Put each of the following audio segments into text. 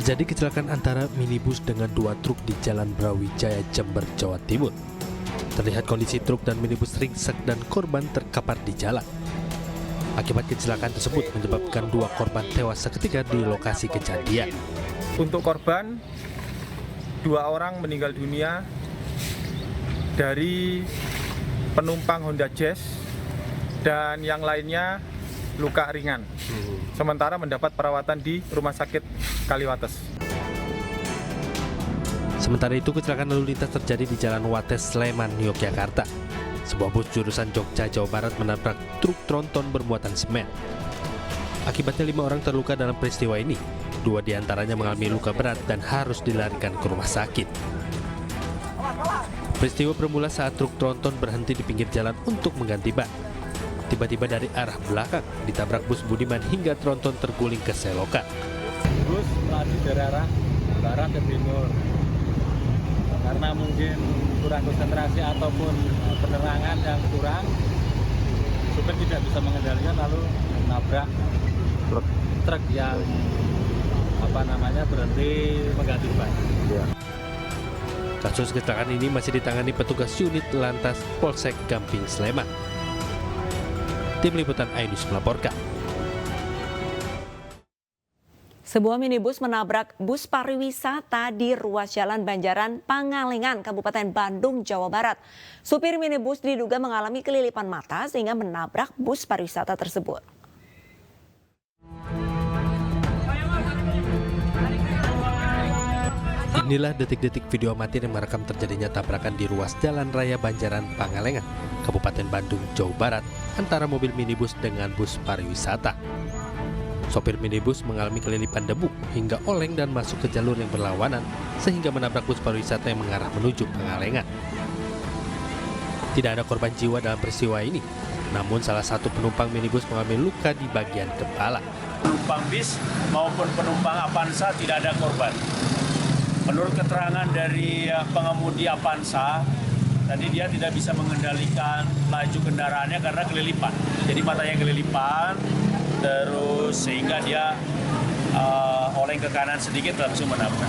Terjadi kecelakaan antara minibus dengan dua truk di Jalan Brawijaya, Jember, Jawa Timur. Terlihat kondisi truk dan minibus ringsek dan korban terkapar di jalan. Akibat kecelakaan tersebut menyebabkan dua korban tewas seketika di lokasi kejadian. Untuk korban, 2 orang meninggal dunia dari penumpang Honda Jazz dan yang lainnya luka ringan. Sementara mendapat perawatan di Rumah Sakit Kaliwates. Sementara itu, kecelakaan lalu lintas terjadi di Jalan Wates, Sleman, Yogyakarta. Sebuah bus jurusan Jogja, Jawa Barat menabrak truk tronton bermuatan semen. Akibatnya 5 orang terluka dalam peristiwa ini. 2 diantaranya mengalami luka berat dan harus dilarikan ke rumah sakit. Peristiwa bermula saat truk tronton berhenti di pinggir jalan untuk mengganti ban. Tiba-tiba dari arah belakang ditabrak bus Budiman hingga tronton terguling ke selokan. Bus melaju dari arah barat ke timur. Karena mungkin kurang konsentrasi ataupun penerangan yang kurang, supir tidak bisa mengendalikan lalu menabrak truk yang berhenti mengganti ban. Kasus kecelakaan ini masih ditangani petugas unit Lantas Polsek Gamping, Sleman. Tim Liputan iNews melaporkan. Sebuah minibus menabrak bus pariwisata di ruas Jalan Banjaran, Pangalengan, Kabupaten Bandung, Jawa Barat. Supir minibus diduga mengalami kelilipan mata sehingga menabrak bus pariwisata tersebut. Inilah detik-detik video amatir yang merekam terjadinya tabrakan di ruas Jalan Raya Banjaran, Pangalengan, Kabupaten Bandung, Jawa Barat, antara mobil minibus dengan bus pariwisata. Sopir minibus mengalami kelilipan debu hingga oleng dan masuk ke jalur yang berlawanan sehingga menabrak bus pariwisata yang mengarah menuju Pangalengan. Tidak ada korban jiwa dalam peristiwa ini, namun salah satu penumpang minibus mengalami luka di bagian kepala. Penumpang bis maupun penumpang Avanza tidak ada korban. Menurut keterangan dari pengemudi Avanza, tadi dia tidak bisa mengendalikan laju kendaraannya karena kelilipan. Jadi matanya kelilipan, terus sehingga dia oleng ke kanan sedikit langsung menabrak.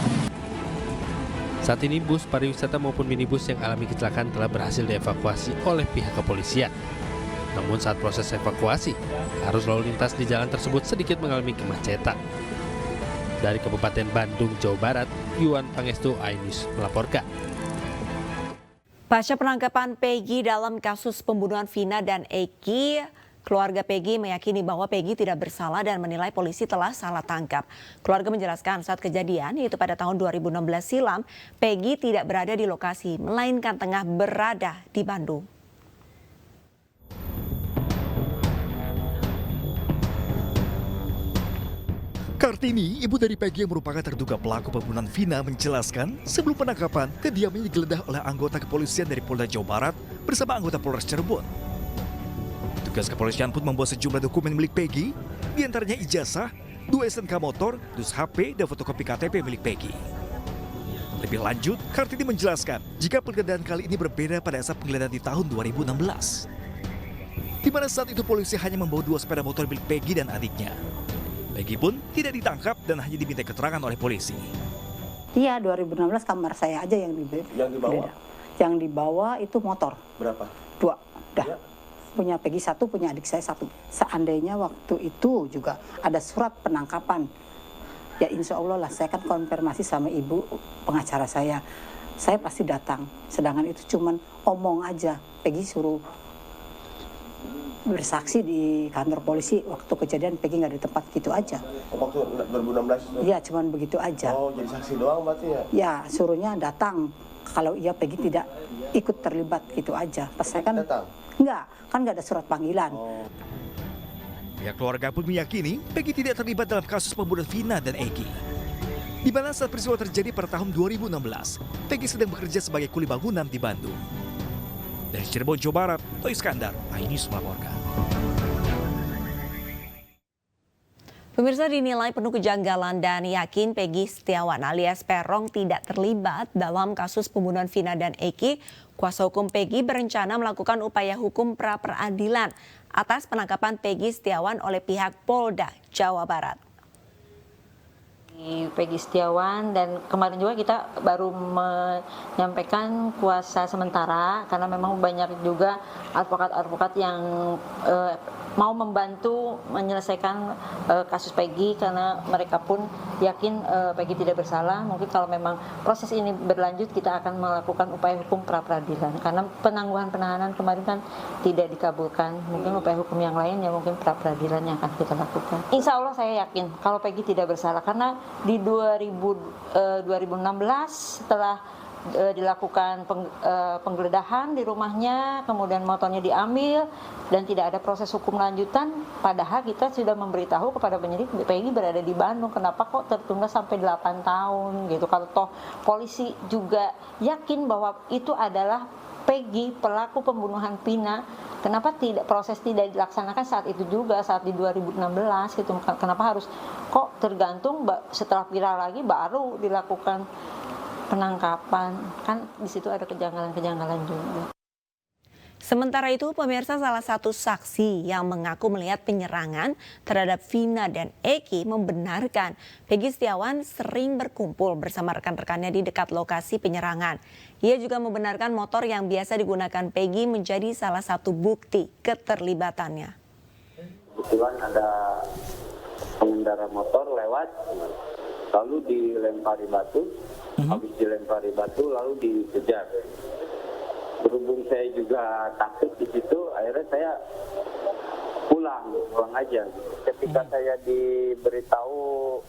Saat ini bus pariwisata maupun minibus yang alami kecelakaan telah berhasil dievakuasi oleh pihak kepolisian. Namun saat proses evakuasi, arus lalu lintas di jalan tersebut sedikit mengalami kemacetan. Dari Kabupaten Bandung, Jawa Barat, Yuan Pangestu, iNews melaporkan. Pasca penangkapan Peggy dalam kasus pembunuhan Vina dan Eki, keluarga Peggy meyakini bahwa Peggy tidak bersalah dan menilai polisi telah salah tangkap. Keluarga menjelaskan saat kejadian, yaitu pada tahun 2016 silam, Peggy tidak berada di lokasi, melainkan tengah berada di Bandung. Kartini, ibu dari Peggy yang merupakan terduga pelaku pembunuhan Vina, menjelaskan sebelum penangkapan, kediamannya digeledah oleh anggota kepolisian dari Polda Jawa Barat bersama anggota Polres Cirebon. Tugas kepolisian pun membawa sejumlah dokumen milik Peggy, diantaranya ijazah, 2 STNK motor, dus HP, dan fotokopi KTP milik Peggy. Lebih lanjut, Kartini menjelaskan jika penggeledahan kali ini berbeda pada saat penggeledahan di tahun 2016. Di mana saat itu polisi hanya membawa 2 sepeda motor milik Peggy dan adiknya. Peggy pun tidak ditangkap dan hanya diminta keterangan oleh polisi. Iya, 2016 kamar saya aja yang dibawa. Yang dibawa itu motor. Berapa? 2. Dah. Ya. Punya Peggy 1, punya adik saya 1. Seandainya waktu itu juga ada surat penangkapan, ya insya Allah lah, saya kan konfirmasi sama ibu pengacara saya pasti datang. Sedangkan itu cuman omong aja. Peggy suruh bersaksi di kantor polisi waktu kejadian, Peggy nggak di tempat, gitu aja. Waktu 2016? Iya, cuman begitu aja. Oh, jadi saksi doang berarti ya? Ya, suruhnya datang. Kalau iya Peggy tidak ikut terlibat, gitu aja. Pas saya kan datang? Enggak, kan nggak ada surat panggilan. Oh. Pihak keluarga pun meyakini Peggy tidak terlibat dalam kasus pembunuhan Vina dan Eki. Di mana saat peristiwa terjadi pada tahun 2016, Peggy sedang bekerja sebagai kuli bangunan di Bandung. Dari Cirebon, Jawa Barat, Toy Iskandar, iNews melaporkan. Pemirsa, dinilai penuh kejanggalan dan yakin Peggy Setiawan alias Peron tidak terlibat dalam kasus pembunuhan Vina dan Eki. Kuasa hukum Peggy berencana melakukan upaya hukum pra-peradilan atas penangkapan Peggy Setiawan oleh pihak Polda Jawa Barat. Peggy Setiawan, dan kemarin juga kita baru menyampaikan kuasa sementara karena memang banyak juga advokat-advokat yang mau membantu menyelesaikan kasus Peggy karena mereka pun yakin Peggy tidak bersalah. Mungkin kalau memang proses ini berlanjut kita akan melakukan upaya hukum pra-peradilan karena penangguhan penahanan kemarin kan tidak dikabulkan. Mungkin upaya hukum yang lain ya mungkin pra-peradilan yang akan kita lakukan. Insya Allah saya yakin kalau Peggy tidak bersalah karena di 2016 setelah dilakukan penggeledahan di rumahnya, kemudian motornya diambil dan tidak ada proses hukum lanjutan, padahal kita sudah memberitahu kepada penyidik Peggy berada di Bandung, kenapa kok tertunda sampai 8 tahun gitu. Kalau toh polisi juga yakin bahwa itu adalah Peggy pelaku pembunuhan Vina, kenapa proses tidak dilaksanakan saat itu juga, saat di 2016 gitu. Kenapa harus kok tergantung setelah viral lagi baru dilakukan penangkapan, kan di situ ada kejanggalan-kejanggalan juga. Sementara itu, pemirsa, salah satu saksi yang mengaku melihat penyerangan terhadap Vina dan Eki membenarkan Peggy Setiawan sering berkumpul bersama rekan-rekannya di dekat lokasi penyerangan. Ia juga membenarkan motor yang biasa digunakan Peggy menjadi salah satu bukti keterlibatannya. Kebetulan ada pengendara motor lewat, lalu dilempari batu, habis dilempari batu lalu dikejar. Berhubung saya juga takut di situ, akhirnya saya pulang aja. Ketika saya diberitahu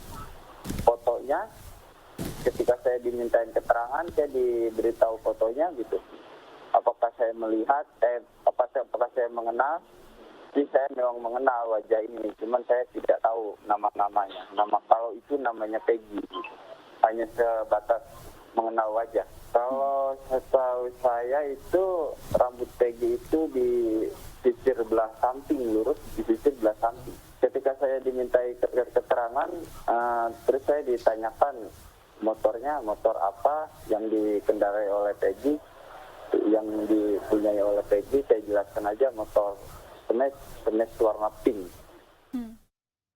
fotonya, ketika saya dimintain keterangan, saya diberitahu fotonya gitu. Apakah saya melihat, apakah saya mengenal? Jadi saya memang mengenal wajah ini, cuman saya tidak tahu nama-namanya. Kalau itu namanya Peggy, hanya sebatas mengenal wajah. Kalau setahu saya itu rambut Peggy itu di sisir belah samping, lurus di sisir belah samping. Ketika saya dimintai keterangan, terus saya ditanyakan motornya, motor apa yang dikendarai oleh Peggy, yang dipunyai oleh Peggy, saya jelaskan aja motor Smash warna pink.